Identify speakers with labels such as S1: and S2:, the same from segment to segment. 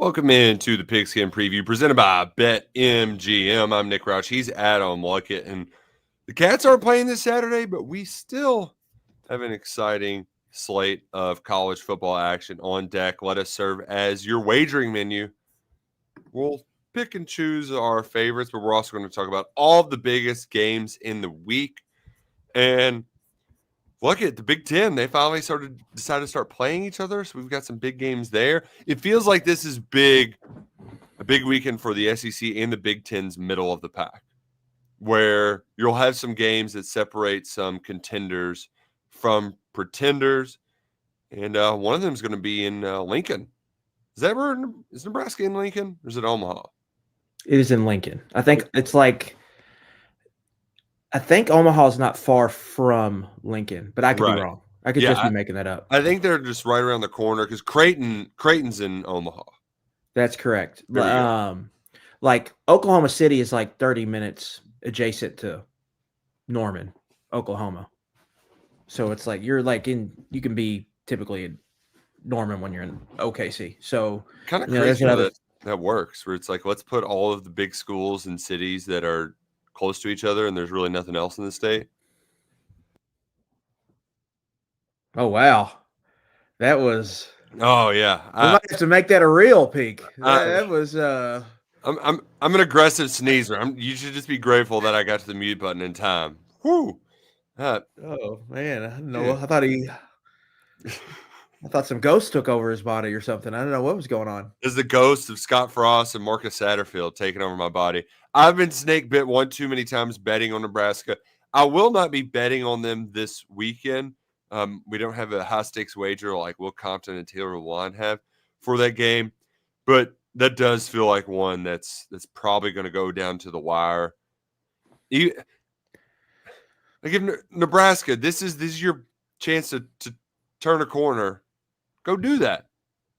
S1: Welcome into the Pigskin Preview presented by BetMGM. I'm Nick Roush. He's Adam Luckett. And the Cats aren't playing this Saturday, but we still have an exciting slate of college football action on deck. Let us serve as your wagering menu. We'll pick and choose our favorites, but we're also going to talk about all of the biggest games in the week. And look at the Big Ten. They finally decided to start playing each other. So we've got some big games there. It feels like this is a big weekend for the SEC and the Big Ten's middle of the pack, where you'll have some games that separate some contenders from pretenders. And one of them is going to be in Lincoln. Is Nebraska in Lincoln or is it Omaha?
S2: It is in Lincoln. I think Omaha is not far from Lincoln, but I could be wrong. I could just be making that up.
S1: I think they're just right around the corner because Creighton's in Omaha.
S2: That's correct. Like Oklahoma City is like 30 minutes adjacent to Norman, Oklahoma. So it's like you can be typically in Norman when you're in OKC. So
S1: kind of crazy that works, where it's like, let's put all of the big schools and cities that are close to each other, and there's really nothing else in the state.
S2: Oh wow, that was.
S1: Oh yeah,
S2: we might have to make that a real peak. That was.
S1: I'm an aggressive sneezer. You should just be grateful that I got to the mute button in time. Whoo!
S2: Oh man, I don't know. Yeah. I thought some ghost took over his body or something. I don't know what was going on.
S1: It's the ghost of Scott Frost and Marcus Satterfield taking over my body. I've been snake bit one too many times betting on Nebraska. I will not be betting on them this weekend. We don't have a high-stakes wager like Will Compton and Taylor Lewan have for that game. But that does feel like one that's probably going to go down to the wire. Like if Nebraska, this is your chance to turn a corner. Go do that.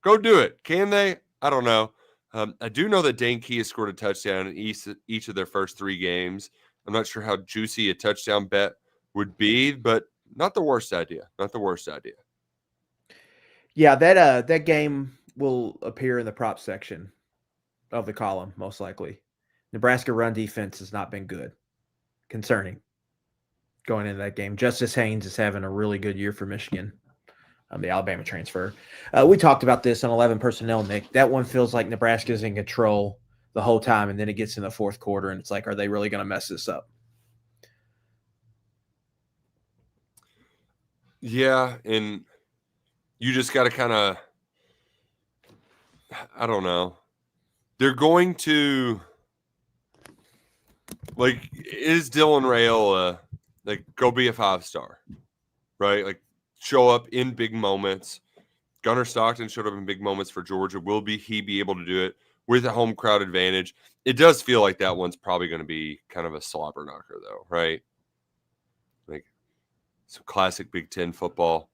S1: Go do it. Can they? I don't know. I do know that Dane Key has scored a touchdown in each of their first 3 games. I'm not sure how juicy a touchdown bet would be, but not the worst idea. Not the worst idea.
S2: Yeah, that game will appear in the prop section of the column, most likely. Nebraska run defense has not been good. Concerning going into that game. Justice Haynes is having a really good year for Michigan. The Alabama transfer. We talked about this on 11 personnel, Nick. That one feels like Nebraska's in control the whole time, and then it gets in the fourth quarter, and it's like, are they really going to mess this up?
S1: Yeah, and you just got to kind of, I don't know. They're going to, like, is Dylan Raiola, go be a 5-star, right? Like, show up in big moments. Gunnar Stockton showed up in big moments for Georgia. Will he be able to do it with a home crowd advantage? It does feel like that one's probably going to be kind of a slobber knocker, though, right? Like some classic Big Ten football.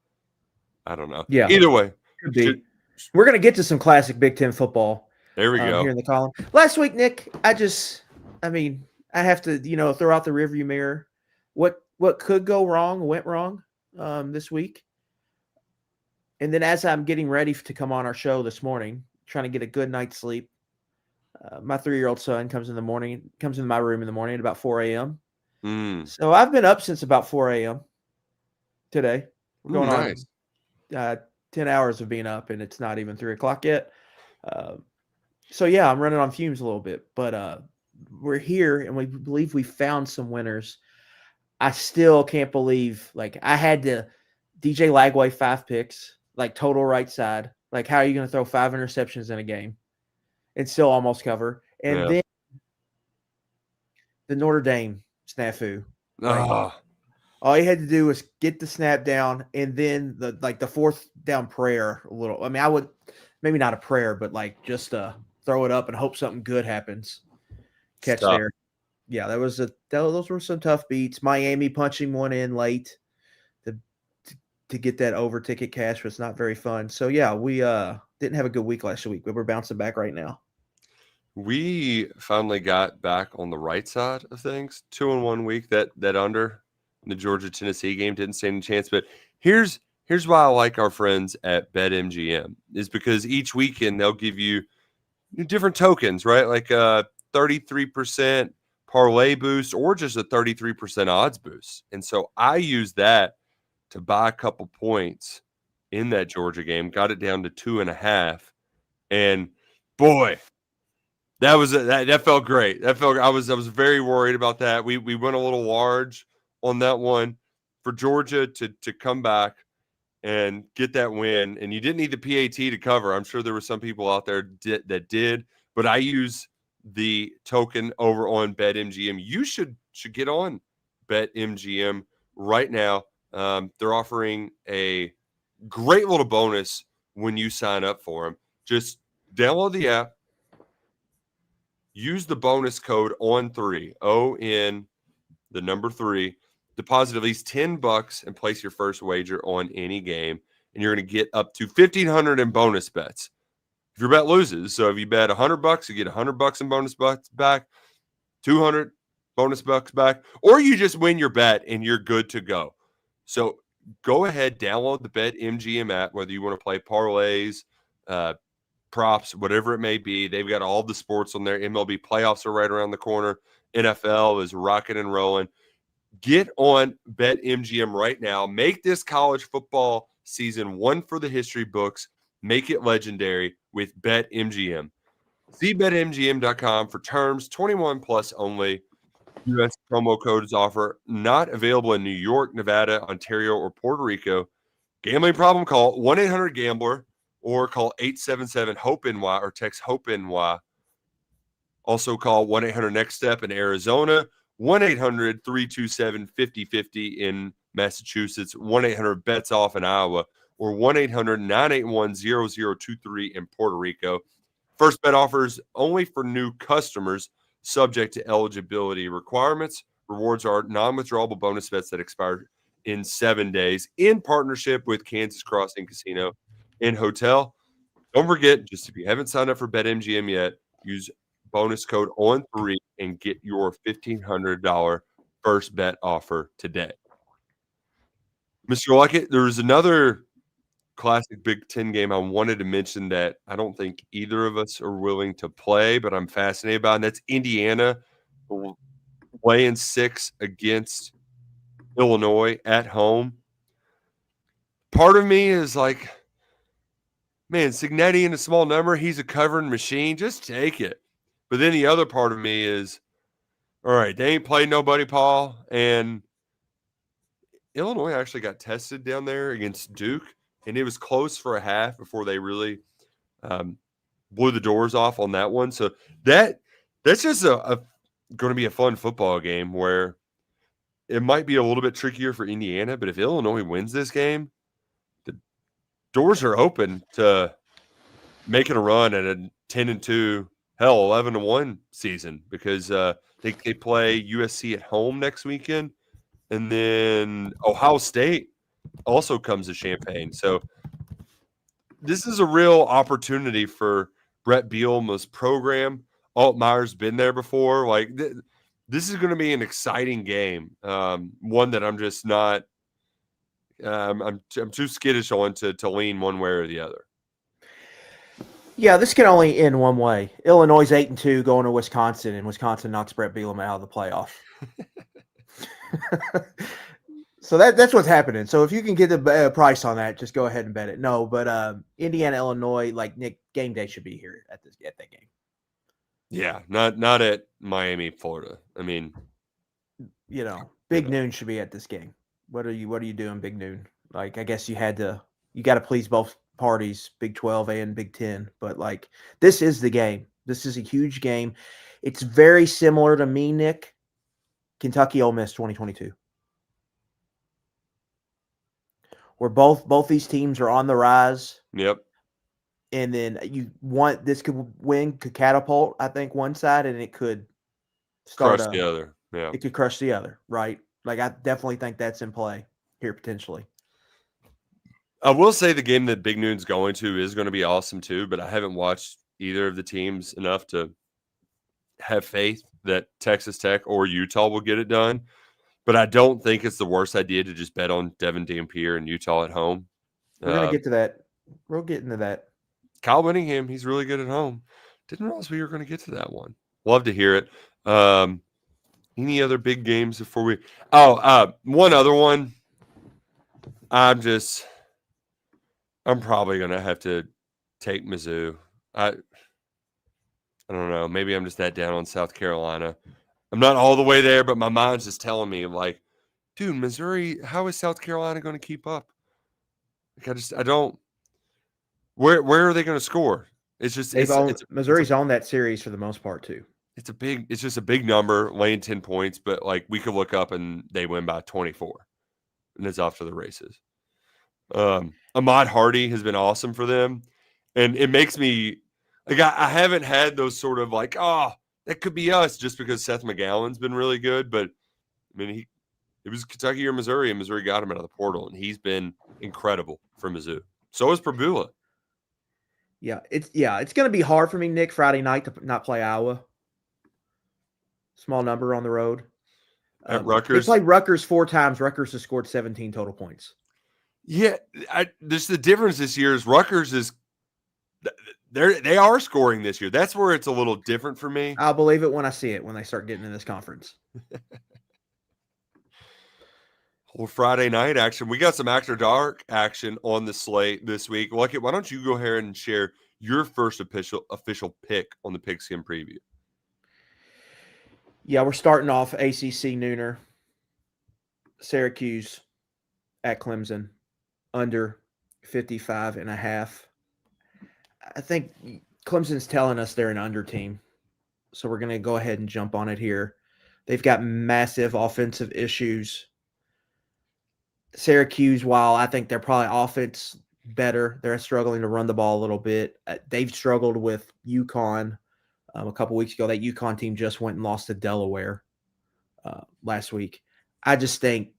S1: I don't know.
S2: Yeah.
S1: Either way.
S2: We're going to get to some classic Big Ten football.
S1: There we go.
S2: Here in the column. Last week, Nick, I have to, throw out the rearview mirror. What could go wrong went wrong this week. And then as I'm getting ready to come on our show this morning, trying to get a good night's sleep, my 3-year-old son comes in my room in the morning at about 4 a.m. So I've been up since about 4 a.m. today. Going on 10 hours of being up, and it's not even 3 o'clock yet. So yeah, I'm running on fumes a little bit, but we're here and we believe we found some winners. I still can't believe, I had to DJ Lagway 5 picks, total right side. How are you going to throw 5 interceptions in a game and still almost cover? And then the Notre Dame snafu. All you had to do was get the snap down, and then the 4th down prayer a little. I mean, I would maybe not a prayer, but just throw it up and hope something good happens. Catch there. Yeah, those were some tough beats. Miami punching one in late to get that over ticket cash was not very fun. So yeah, we didn't have a good week last week, but we're bouncing back right now.
S1: We finally got back on the right side of things. 2-1 week. That under the Georgia-Tennessee game didn't stand a chance. But here's why I like our friends at BetMGM is because each weekend they'll give you different tokens, right? Like 33% parlay boost or just a 33% odds boost. And so I used that to buy a couple points in that Georgia game, got it down to 2.5. And boy, that felt great. I was very worried about that. We went a little large on that one for Georgia to come back and get that win. And you didn't need the PAT to cover. I'm sure there were some people out there that did, but I use the token over on BetMGM. You should get on BetMGM right now. They're offering a great little bonus when you sign up for them. Just download the app, use the bonus code ON3, ON, the number 3, deposit at least $10 and place your first wager on any game, and you're going to get up to $1,500 in bonus bets if your bet loses. So if you bet $100, you get $100 in bonus bucks back, 200 bonus bucks back, or you just win your bet and you're good to go. So go ahead, download the BetMGM app, whether you want to play parlays, props, whatever it may be. They've got all the sports on there. MLB playoffs are right around the corner. NFL is rocking and rolling. Get on BetMGM right now. Make this college football season one for the history books. Make it legendary with BetMGM. See BetMGM.com for terms. 21 plus only. U.S. promo code is offer. Not available in New York, Nevada, Ontario, or Puerto Rico. Gambling problem? Call 1-800-GAMBLER or call 877-HOPE-NY or text HOPE-NY. Also call 1-800-NEXT-STEP in Arizona, 1-800-327-5050 in Massachusetts, 1-800-BETS-OFF in Iowa, or 1-800-981-0023 in Puerto Rico. First bet offers only for new customers, subject to eligibility requirements. Rewards are non-withdrawable bonus bets that expire in 7 days in partnership with Kansas Crossing Casino and Hotel. Don't forget, just if you haven't signed up for BetMGM yet, use bonus code ON3 and get your $1,500 first bet offer today. Mr. Luckett, there's another classic Big Ten game I wanted to mention that I don't think either of us are willing to play, but I'm fascinated by, and that's Indiana laying 6 against Illinois at home. Part of me is like, man, Cignetti in a small number, he's a covering machine. Just take it. But then the other part of me is, all right, they ain't played nobody, Paul. And Illinois actually got tested down there against Duke, and it was close for a half before they really blew the doors off on that one. So that's just going to be a fun football game where it might be a little bit trickier for Indiana, but if Illinois wins this game, the doors are open to making a run at a 10-2, hell, 11-1 season, because they play USC at home next weekend, and then Ohio State also comes to Champaign. So this is a real opportunity for Brett Bielema's program. Altmaier's been there before. Like this is going to be an exciting game. One that I'm just not. I'm too skittish on to lean one way or the other.
S2: Yeah, this can only end one way. Illinois is 8-2 going to Wisconsin, and Wisconsin knocks Brett Bielema out of the playoff. So that's what's happening. So if you can get the price on that, just go ahead and bet it. No, but Indiana, Illinois, like Nick, game day should be here at that game.
S1: Yeah, not at Miami, Florida. I mean,
S2: Big Noon should be at this game. What are you doing, Big Noon? Like, I guess you got to please both parties, Big 12 and Big 10. But like, this is the game. This is a huge game. It's very similar to me, Nick. Kentucky Ole Miss 2022. Where both these teams are on the rise.
S1: Yep.
S2: And then this could catapult, I think, one side, and it could
S1: crush the other. Yeah.
S2: It could crush the other, right? Like, I definitely think that's in play here potentially.
S1: I will say the game that Big Noon's going to is going to be awesome too, but I haven't watched either of the teams enough to have faith that Texas Tech or Utah will get it done. But I don't think it's the worst idea to just bet on Devin Dampier and Utah at home.
S2: We're going to get to that. We'll get into that.
S1: Kyle Whittingham, he's really good at home. Didn't realize we were going to get to that one. Love to hear it. Any other big games before we? One other one. I'm probably going to have to take Mizzou. I don't know. Maybe I'm just that down on South Carolina. I'm not all the way there, but my mind's just telling me, like, dude, Missouri, how is South Carolina going to keep up? Like, I don't. Where are they going to score? It's just
S2: Missouri's on that series for the most part too.
S1: It's just a big number, laying 10 points, but like we could look up and they win by 24, and it's off to the races. Ahmad Hardy has been awesome for them, and it makes me like I haven't had those sort of like, oh, that could be us just because Seth McGowan's been really good, but I mean it was Kentucky or Missouri, and Missouri got him out of the portal, and he's been incredible for Mizzou. So is Prbula.
S2: Yeah, it's going to be hard for me, Nick, Friday night to not play Iowa. Small number on the road.
S1: At Rutgers.
S2: They played Rutgers 4 times. Rutgers has scored 17 total points.
S1: Yeah, this the difference this year is Rutgers is they are scoring this year. That's where it's a little different for me.
S2: I'll believe it when I see it, when they start getting in this conference.
S1: Well, Friday night action. We got some after dark action on the slate this week. Luckett, why don't you go ahead and share your first official pick on the Pigskin Preview?
S2: Yeah, we're starting off ACC nooner. Syracuse at Clemson, under 55.5. I think Clemson's telling us they're an under team, so we're going to go ahead and jump on it here. They've got massive offensive issues. Syracuse, while I think they're probably offense better, they're struggling to run the ball a little bit. They've struggled with UConn a couple weeks ago. That UConn team just went and lost to Delaware last week. I just think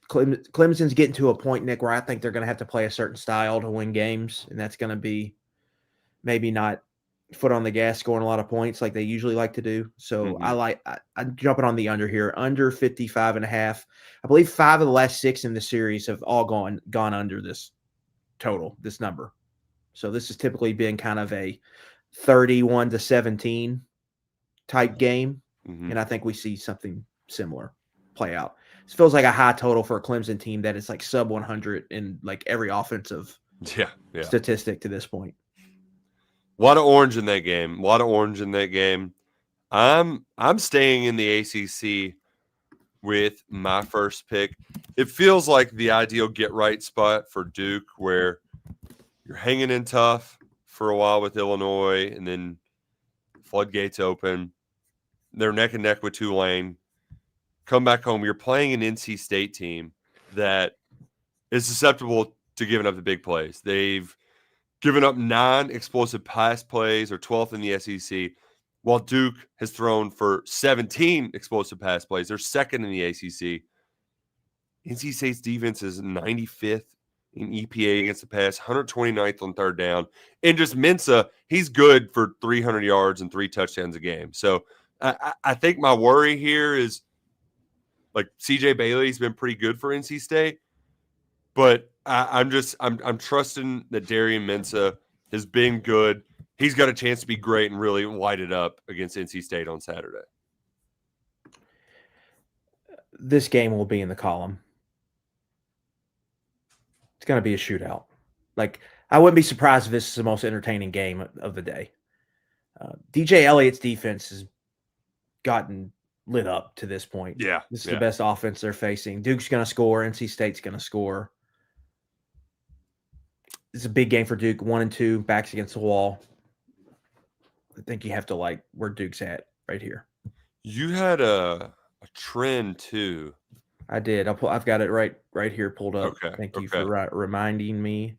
S2: Clemson's getting to a point, Nick, where I think they're going to have to play a certain style to win games, and that's going to be maybe not foot on the gas, scoring a lot of points like they usually like to do. So I'm jumping on the under here, under 55.5. I believe 5 of the last 6 in the series have all gone under this total, this number. So this has typically been kind of a 31-17 type game, and I think we see something similar play out. This feels like a high total for a Clemson team that is like sub 100 in like every offensive statistic to this point.
S1: A lot of orange in that game. I'm staying in the ACC with my first pick. It feels like the ideal get-right spot for Duke, where you're hanging in tough for a while with Illinois, and then floodgates open. They're neck and neck with Tulane. Come back home. You're playing an NC State team that is susceptible to giving up the big plays. They've given up 9 explosive pass plays, or 12th in the SEC, while Duke has thrown for 17 explosive pass plays. They're second in the ACC. NC State's defense is 95th in EPA against the pass, 129th on third down. And just Mensah, he's good for 300 yards and 3 touchdowns a game. So I think my worry here is, like, CJ Bailey's been pretty good for NC State, but I'm trusting that Darian Mensah has been good. He's got a chance to be great and really light it up against NC State on Saturday.
S2: This game will be in the column. It's going to be a shootout. Like, I wouldn't be surprised if this is the most entertaining game of the day. DJ Elliott's defense has gotten lit up to this point.
S1: Yeah.
S2: This is the best offense they're facing. Duke's going to score. NC State's going to score. It's a big game for Duke. 1 and 2, backs against the wall. I think you have to like where Duke's at right here.
S1: You had a trend too.
S2: I did. I've got it right here pulled up.
S1: Okay.
S2: Thank you for reminding me.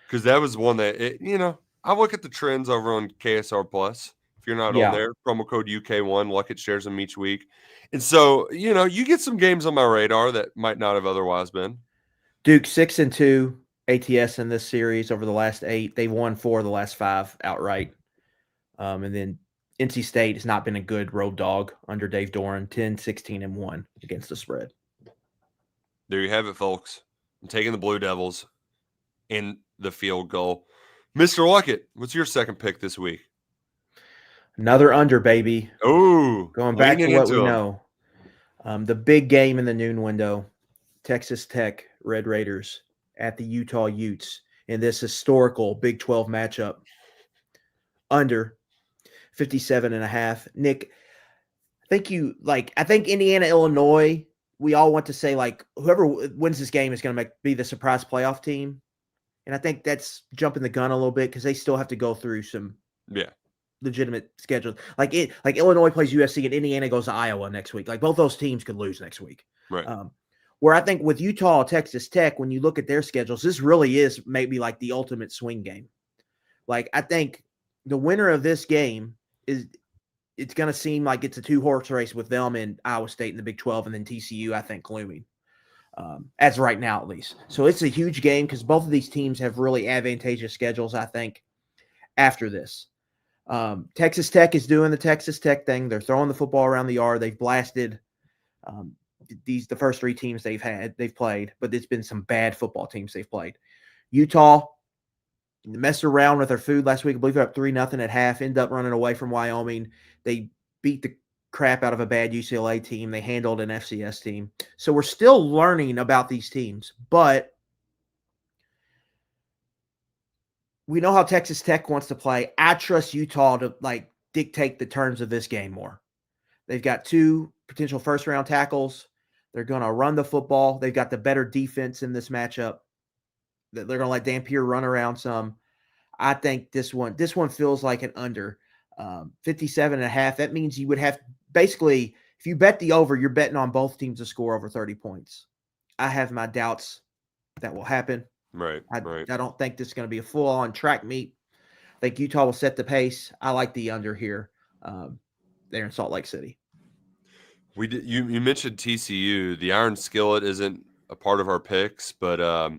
S1: Because that was one that, I look at the trends over on KSR Plus. If you're not on there, promo code UK1, Luckett shares them each week. And so, you get some games on my radar that might not have otherwise been.
S2: Duke 6 and 2 ATS in this series over the last 8. They've won 4 of the last 5 outright. And then NC State has not been a good road dog under Dave Doran, 10, 16, and 1 against the spread.
S1: There you have it, folks. I'm taking the Blue Devils in the field goal. Mr. Luckett, what's your second pick this week?
S2: Another under, baby.
S1: Oh,
S2: Going back to
S1: leaning
S2: what we
S1: into 'em.
S2: know. The big game in the noon window. Texas Tech Red Raiders at the Utah Utes in this historical Big 12 matchup. Under 57.5. Nick, I think Indiana, Illinois, we all want to say like whoever wins this game is going to be the surprise playoff team. And I think that's jumping the gun a little bit because they still have to go through some legitimate schedules. Like Illinois plays USC and Indiana goes to Iowa next week. Like both those teams could lose next week.
S1: Right.
S2: Where I think with Utah, Texas Tech, when you look at their schedules, this really is maybe like the ultimate swing game. Like I think the winner of this game it's going to seem like it's a 2-horse race with them and Iowa State in the Big 12 and then TCU, I think, looming. As right now, at least. So it's a huge game because both of these teams have really advantageous schedules, I think, after this. Texas Tech is doing the Texas Tech thing. They're throwing the football around the yard. They've blasted the first 3 teams they've played, but it's been some bad football teams they've played. Utah messed around with their food last week. I believe they're up 3-0 at half, ended up running away from Wyoming. They beat the crap out of a bad UCLA team. They handled an FCS team. So we're still learning about these teams, but we know how Texas Tech wants to play. I trust Utah to dictate the terms of this game more. They've got 2 potential first-round tackles. They're going to run the football. They've got the better defense in this matchup. They're going to let Dampier run around some. I think this one feels like an under 57.5. That means you would have basically, if you bet the over, you're betting on both teams to score over 30 points. I have my doubts that will happen.
S1: Right.
S2: I don't think this is going to be a full-on track meet. I think Utah will set the pace. I like the under here there in Salt Lake City.
S1: You mentioned TCU. The Iron Skillet isn't a part of our picks, but I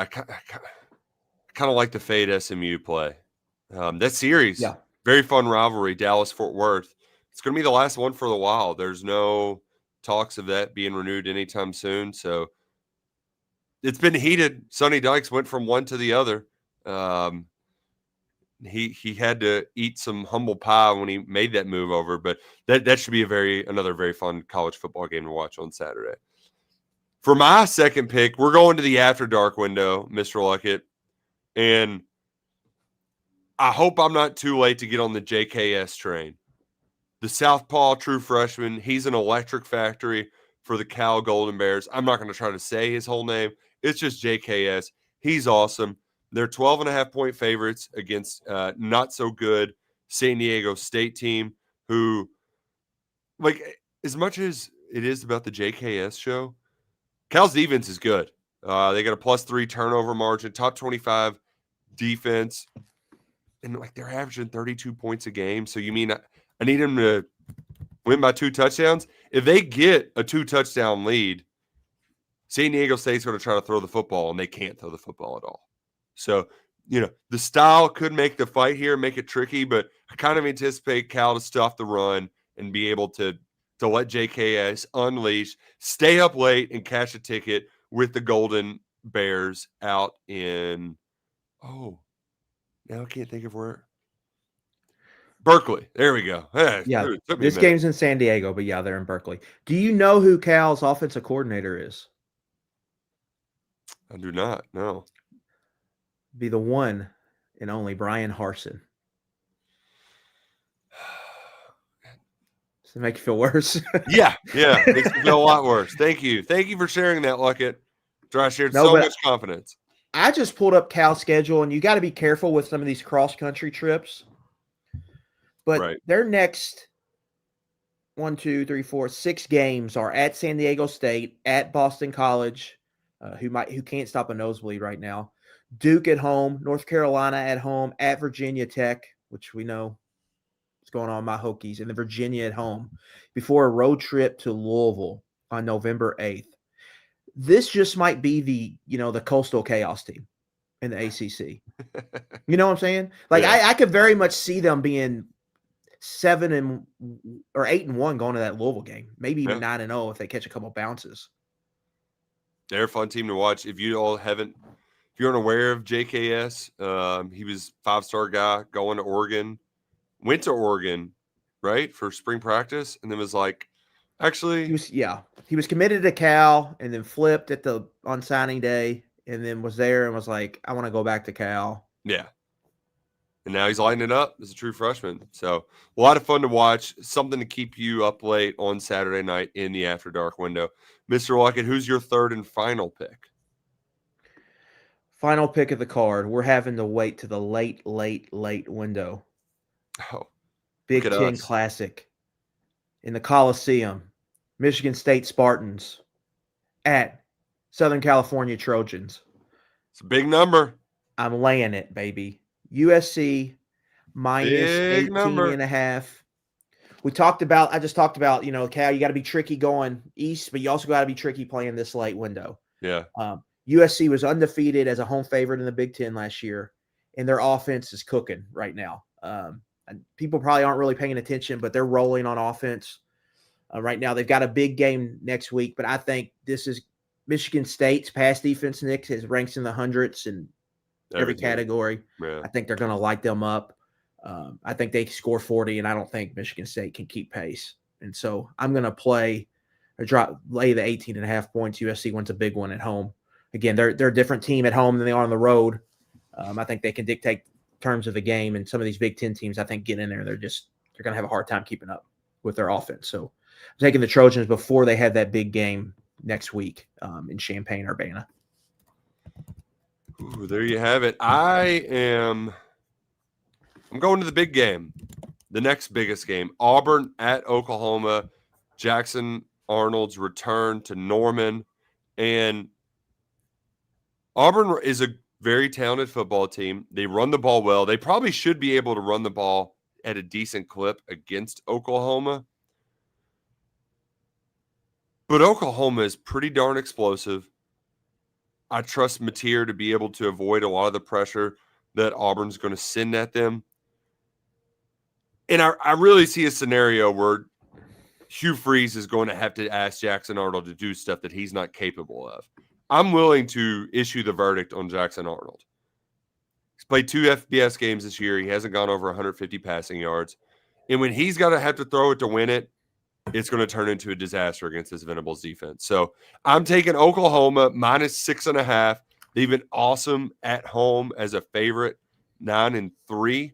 S1: kind of like the fade SMU play. That series, very fun rivalry, Dallas-Fort Worth. It's going to be the last one for a while. There's no talks of that being renewed anytime soon. So it's been heated. Sonny Dykes went from one to the other. He had to eat some humble pie when he made that move over, but that should be another very fun college football game to watch on Saturday. For my second pick, we're going to the After Dark window, Mr. Luckett, and I hope I'm not too late to get on the JKS train. The Southpaw true freshman, he's an electric factory for the Cal Golden Bears. I'm not going to try to say his whole name. It's just JKS. He's awesome. They're 12.5-point favorites against not so good San Diego State team who, as much as it is about the JKS show, Cal's defense is good. They got a +3 turnover margin, top 25 defense, and they're averaging 32 points a game. So you mean I need them to win by 2 touchdowns? If they get a 2-touchdown lead, San Diego State's going to try to throw the football, and they can't throw the football at all. So, the style could make the fight here, make it tricky, but I kind of anticipate Cal to stuff the run and be able to let JKS unleash, stay up late, and cash a ticket with the Golden Bears out in, now I can't think of where. Berkeley. There we go.
S2: This game's in San Diego, but they're in Berkeley. Do you know who Cal's offensive coordinator is?
S1: I do not, no.
S2: Be the one and only Brian Harsin. Does it make you feel worse?
S1: Yeah. Makes me feel a lot worse. Thank you for sharing that, Luckett. I shared so much confidence.
S2: I just pulled up Cal's schedule, and you got to be careful with some of these cross-country trips. But their next 6 games are at San Diego State, at Boston College, who can't stop a nosebleed right now, Duke at home, North Carolina at home, at Virginia Tech, which we know is going on my Hokies, and then Virginia at home before a road trip to Louisville on November 8th. This just might be the Coastal Chaos team in the ACC. You know what I'm saying? I could very much see them being 7 or 8-1 going to that Louisville game, maybe even 9-0 if they catch a couple bounces.
S1: They're a fun team to watch. If you aren't aware of JKS, he was 5-star guy going to Oregon. went to Oregon, right, for spring practice, and then was like, actually,
S2: he was committed to Cal and then flipped on signing day and then was there and was like, I want to go back to Cal.
S1: Yeah. And now he's lighting it up as a true freshman. So a lot of fun to watch. Something to keep you up late on Saturday night in the After Dark window. Mr. Luckett, who's your third and final pick?
S2: Final pick of the card. We're having to wait to the late window.
S1: Oh,
S2: Big Ten Classic in the Coliseum. Michigan State Spartans at Southern California Trojans.
S1: It's a big number.
S2: I'm laying it, baby. USC minus 18.5. I just talked about, Cal, you got to be tricky going east, but you also got to be tricky playing this late window.
S1: Yeah.
S2: USC was undefeated as a home favorite in the Big Ten last year, and their offense is cooking right now. And people probably aren't really paying attention, but they're rolling on offense right now. They've got a big game next week, but I think this is Michigan State's pass defense, Nick, ranks in the hundreds and every category.
S1: Yeah.
S2: I think they're going to light them up. I think they score 40, and I don't think Michigan State can keep pace. And so I'm going to lay the 18.5 points. USC wins a big one at home. Again, they're a different team at home than they are on the road. I think they can dictate terms of the game, and some of these Big Ten teams, I think, get in there. They're going to have a hard time keeping up with their offense. So I'm taking the Trojans before they have that big game next week in Champaign-Urbana.
S1: Ooh, there you have it. I'm going to the big game, the next biggest game. Auburn at Oklahoma. Jackson Arnold's return to Norman. And Auburn is a very talented football team. They run the ball well. They probably should be able to run the ball at a decent clip against Oklahoma. But Oklahoma is pretty darn explosive. I trust Mateer to be able to avoid a lot of the pressure that Auburn's going to send at them. And I really see a scenario where Hugh Freeze is going to have to ask Jackson Arnold to do stuff that he's not capable of. I'm willing to issue the verdict on Jackson Arnold. He's played 2 FBS games this year. He hasn't gone over 150 passing yards. And when he's got to have to throw it to win it, it's going to turn into a disaster against this Venables defense. So I'm taking Oklahoma minus 6.5. They've been awesome at home as a favorite, 9-3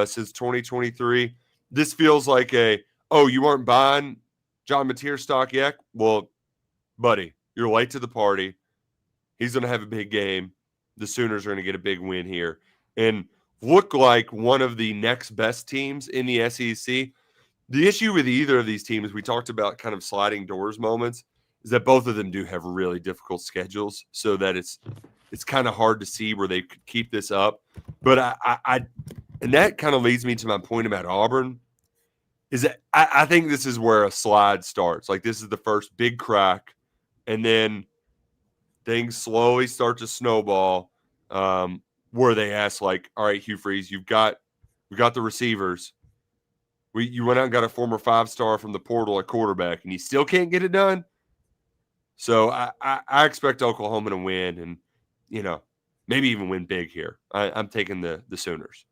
S1: since 2023. This feels like you weren't buying John Mateer stock yet? Well, buddy, you're late to the party. He's going to have a big game. The Sooners are going to get a big win here and look like one of the next best teams in the SEC. The issue with either of these teams, we talked about kind of sliding doors moments, is that both of them do have really difficult schedules, so that it's kind of hard to see where they could keep this up. But and that kind of leads me to my point about Auburn, is that I think this is where a slide starts. Like, this is the first big crack, and then things slowly start to snowball, where they ask, like, all right, Hugh Freeze, we got the receivers. You went out and got a former 5-star from the portal at quarterback, and you still can't get it done. So I expect Oklahoma to win and, maybe even win big here. I'm taking the Sooners.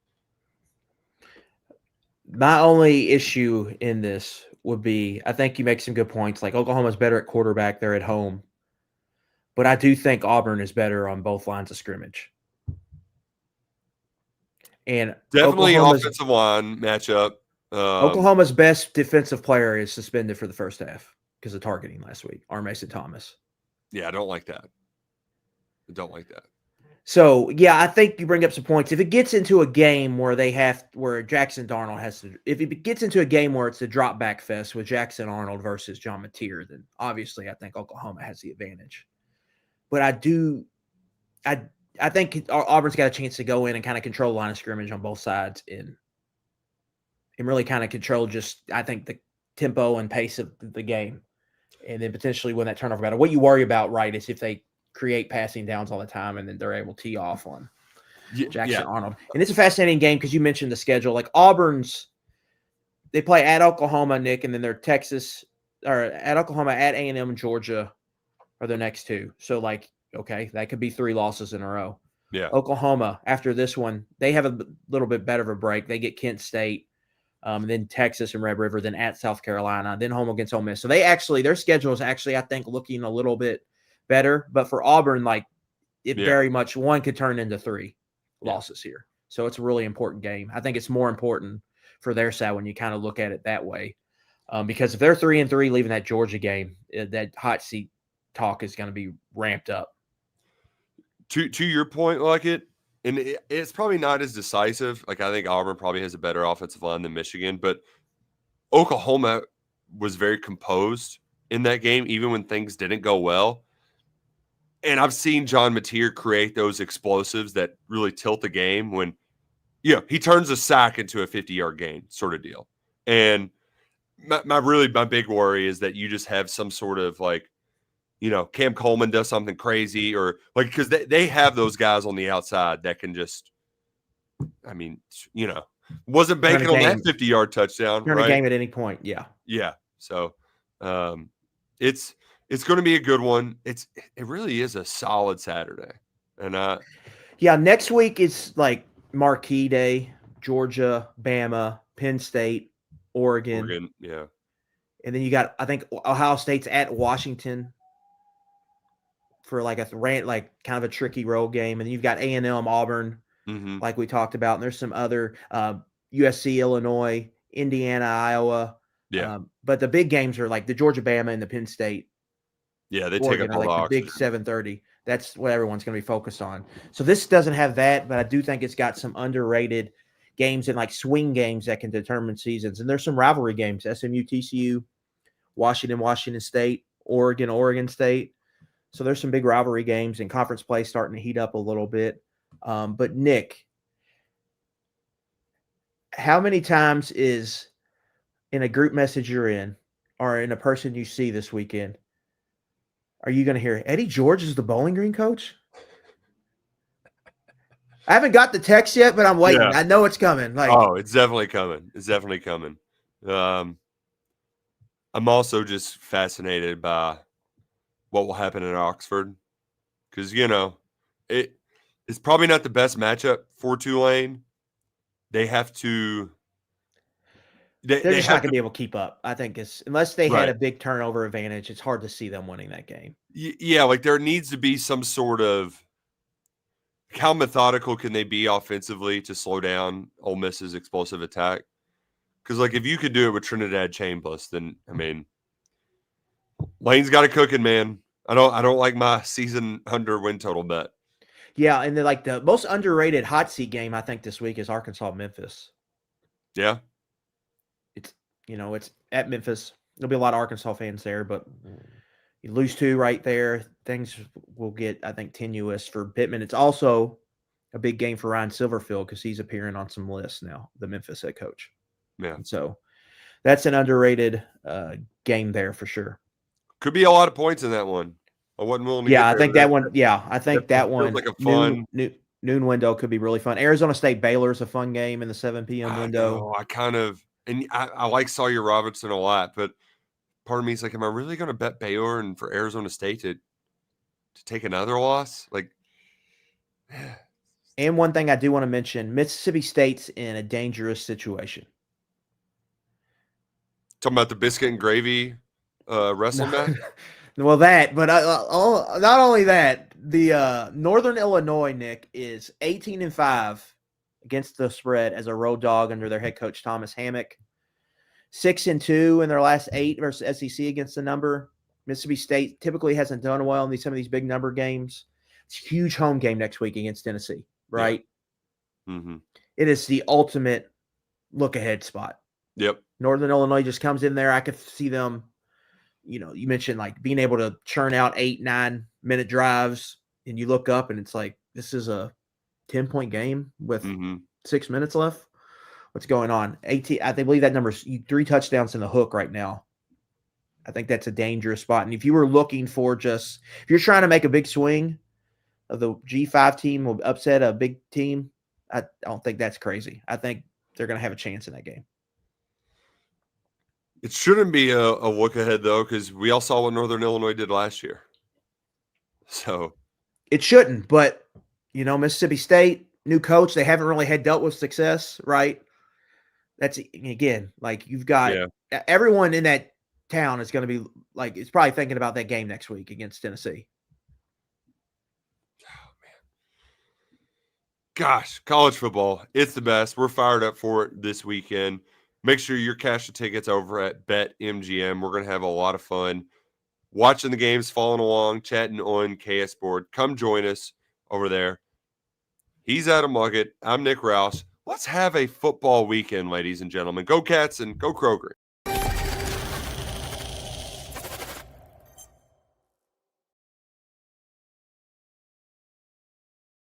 S2: My only issue in this would be, I think you make some good points. Like, Oklahoma's better at quarterback. They're at home. But I do think Auburn is better on both lines of scrimmage. And
S1: definitely offensive line matchup.
S2: Oklahoma's best defensive player is suspended for the first half because of targeting last week, Mason Thomas.
S1: Yeah, I don't like that.
S2: So, yeah, I think you bring up some points. If it gets into a game where Jackson Darnold has to – if it gets into a game where it's a drop back fest with Jackson Arnold versus John Mateer, then obviously I think Oklahoma has the advantage. But I think Auburn's got a chance to go in and kind of control the line of scrimmage on both sides and really kind of control I think, the tempo and pace of the game, and then potentially win that turnover battle. What you worry about, right, is if they create passing downs all the time and then they're able to tee off on Jackson Arnold. And it's a fascinating game because you mentioned the schedule. Like, they play at Oklahoma, Nick, and then they're at Oklahoma, at A&M, and Georgia are their next two. So, like, okay, that could be 3 losses in a row.
S1: Yeah.
S2: Oklahoma, after this one, they have a little bit better of a break. They get Kent State, then Texas and Red River, then at South Carolina, then home against Ole Miss. So their schedule is actually, I think, looking a little bit better. But for Auburn, like it very much, one could turn into 3 losses here. So it's a really important game. I think it's more important for their side when you kind of look at it that way. Because if they're 3-3 leaving that Georgia game, that hot seat talk is going to be ramped up.
S1: To your point, Luckett, and it's probably not as decisive. Like, I think Auburn probably has a better offensive line than Michigan, but Oklahoma was very composed in that game, even when things didn't go well. And I've seen John Mateer create those explosives that really tilt the game when, he turns a sack into a 50-yard gain sort of deal. And my big worry is that you just have some sort of like, Cam Coleman does something crazy, or like, because they have those guys on the outside that can just, wasn't banking on that 50-yard touchdown.
S2: Turn a game at any point. Yeah.
S1: Yeah. So it's going to be a good one. It really is a solid Saturday. And
S2: next week is like marquee day: Georgia, Bama, Penn State, Oregon.
S1: Yeah.
S2: And then you got, I think, Ohio State's at Washington for like kind of a tricky road game. And then you've got A&M, Auburn, like we talked about. And there's some other USC, Illinois, Indiana, Iowa.
S1: Yeah.
S2: But the big games are like the Georgia, Bama, and the Penn State.
S1: Yeah, they
S2: Oregon
S1: take up all
S2: like
S1: the
S2: big 7:30. That's what everyone's going to be focused on. So this doesn't have that, but I do think it's got some underrated games and like swing games that can determine seasons. And there's some rivalry games: SMU, TCU, Washington, Washington State, Oregon, Oregon State. So there's some big rivalry games, and conference play starting to heat up a little bit. But Nick, how many times is in a group message you're in, or in a person you see this weekend, are you going to hear Eddie George is the Bowling Green coach? I haven't got the text yet, but I'm waiting. Yeah. I know it's coming.
S1: It's definitely coming. It's definitely coming. I'm also just fascinated by what will happen in Oxford, because it's probably not the best matchup for Tulane. They have to.
S2: They're just not going to be able to keep up. I think unless they had a big turnover advantage, it's hard to see them winning that game.
S1: Yeah, like there needs to be some sort of how methodical can they be offensively to slow down Ole Miss's explosive attack? Because like if you could do it with Trinidad Chambliss, then Lane's got it cooking, man. I don't like my season under win total bet.
S2: Yeah, and then like the most underrated hot seat game I think this week is Arkansas-Memphis.
S1: Yeah.
S2: It's at Memphis. There'll be a lot of Arkansas fans there, but you lose 2 right there, things will get, I think, tenuous for Pittman. It's also a big game for Ryan Silverfield because he's appearing on some lists now, the Memphis head coach.
S1: Yeah.
S2: And so that's an underrated game there for sure.
S1: Could be a lot of points in that one. I wasn't willing to
S2: I think that one. Yeah, I think that one.
S1: Like a fun
S2: noon window could be really fun. Arizona State Baylor's a fun game in the 7 p.m. window.
S1: I like Sawyer Robertson a lot, but part of me is like, am I really going to bet Baylor and for Arizona State to take another loss? Like,
S2: and one thing I do want to mention: Mississippi State's in a dangerous situation.
S1: Talking about the biscuit and gravy wrestling match.
S2: Well, that, but not only that, the Northern Illinois, Nick, is 18-5 against the spread as a road dog under their head coach Thomas Hammock. 6-2 in their last 8 versus SEC against the number. Mississippi State typically hasn't done well in some of these big number games. It's a huge home game next week against Tennessee, right?
S1: Yeah. Mm-hmm.
S2: It is the ultimate look-ahead spot.
S1: Yep.
S2: Northern Illinois just comes in there. I could see them, you mentioned like being able to churn out 8-9 minute drives, and you look up and it's like, this is a 10-point game with 6 minutes left. What's going on? I believe that number's 3 touchdowns in the hook right now. I think that's a dangerous spot. And if you were looking for if you're trying to make a big swing of the G5 team will upset a big team, I don't think that's crazy. I think they're going to have a chance in that game.
S1: It shouldn't be a look ahead, though, because we all saw what Northern Illinois did last year. So
S2: it shouldn't, but, Mississippi State, new coach, they haven't really dealt with success, right? That's again, like you've got
S1: Yeah.
S2: everyone in that town is going to be like, it's probably thinking about that game next week against Tennessee.
S1: Gosh, college football, it's the best. We're fired up for it this weekend. Make sure you're cashing tickets over at BetMGM. We're going to have a lot of fun watching the games, following along, chatting on KS Board. Come join us over there. He's Adam Luckett. I'm Nick Roush. Let's have a football weekend, ladies and gentlemen. Go Cats and go Kroger.